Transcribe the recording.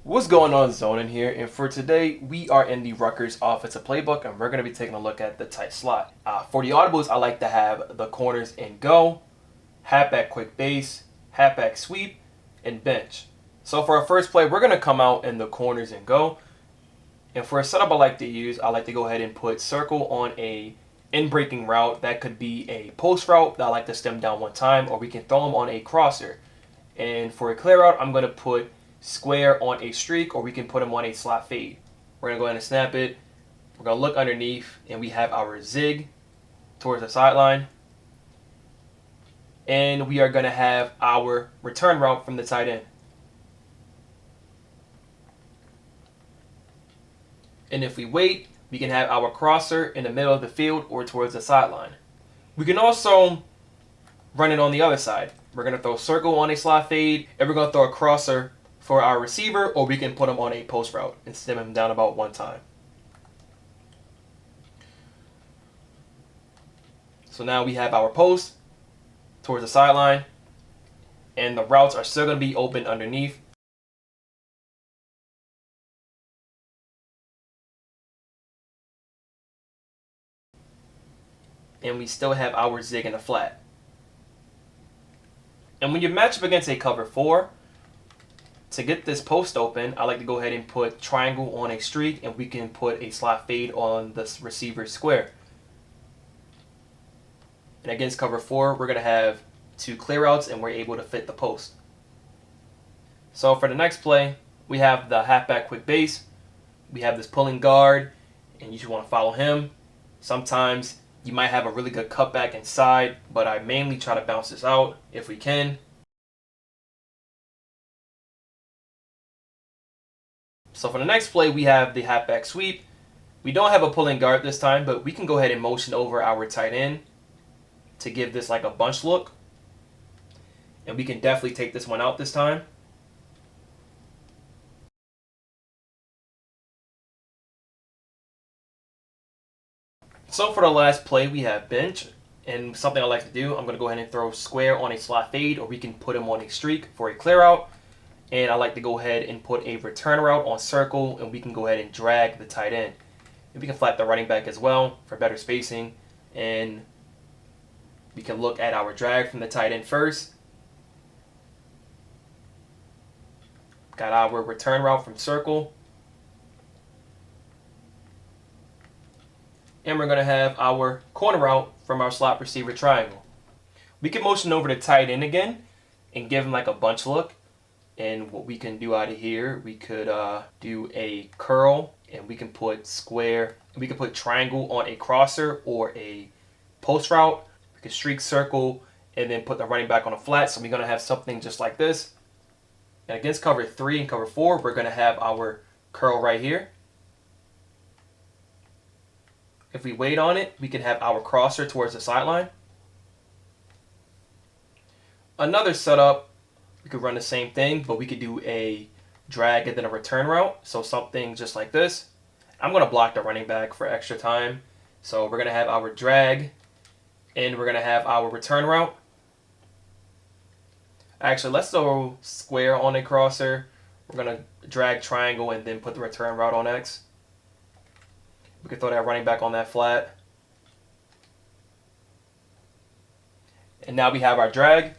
What's going on, Zonin here, and for today we are in the Rutgers offensive playbook and we're going to be taking a look at the tight slot. For the audibles, I like to have the corners in go, halfback quick base, halfback sweep, and bench. So for our first play, we're going to come out in the corners and go. And for a setup I like to go ahead and put circle on a in-breaking route. That could be a post route that I like to stem down one time, or we can throw them on a crosser. And for a clear out, I'm going to put square on a streak, or we can put them on a slot fade. We're going to go ahead and snap it. We're going to look underneath, and we have our zig towards the sideline. And we are going to have our return route from the tight end. And if we wait, we can have our crosser in the middle of the field or towards the sideline. We can also run it on the other side. We're going to throw circle on a slot fade, and we're going to throw a crosser for our receiver, or we can put him on a post route and stem him down about one time. So now we have our post towards the sideline, and the routes are still going to be open underneath. And we still have our zig in the flat. And when you match up against a cover 4, to get this post open, I like to go ahead and put triangle on a streak, and we can put a slot fade on the receiver's square. And against cover 4, we're going to have 2 clear outs, and we're able to fit the post. So for the next play, we have the halfback quick base. We have this pulling guard, and you should want to follow him. Sometimes you might have a really good cutback inside, but I mainly try to bounce this out if we can. So for the next play, we have the halfback sweep. We don't have a pulling guard this time, but we can go ahead and motion over our tight end to give this like a bunch look. And we can definitely take this one out this time. So for the last play, we have bench. And something I like to do, I'm going to go ahead and throw square on a slot fade, or we can put him on a streak for a clear out. And I like to go ahead and put a return route on circle, and we can go ahead and drag the tight end. And we can flat the running back as well for better spacing. And we can look at our drag from the tight end first. Got our return route from circle. And we're going to have our corner route from our slot receiver triangle. We can motion over the tight end again and give him like a bunch look. And what we can do out of here, we could do a curl, and we can put square, and we can put triangle on a crosser or a post route. We can streak circle and then put the running back on a flat. So we're going to have something just like this. And against cover 3 and cover 4, we're going to have our curl right here. If we wait on it, we can have our crosser towards the sideline. Another setup, we could run the same thing, but we could do a drag and then a return route. So something just like this. I'm going to block the running back for extra time. So we're going to have our drag, and we're going to have our return route. Actually, let's throw square on a crosser. We're going to drag triangle and then put the return route on X. We could throw that running back on that flat. And now we have our drag.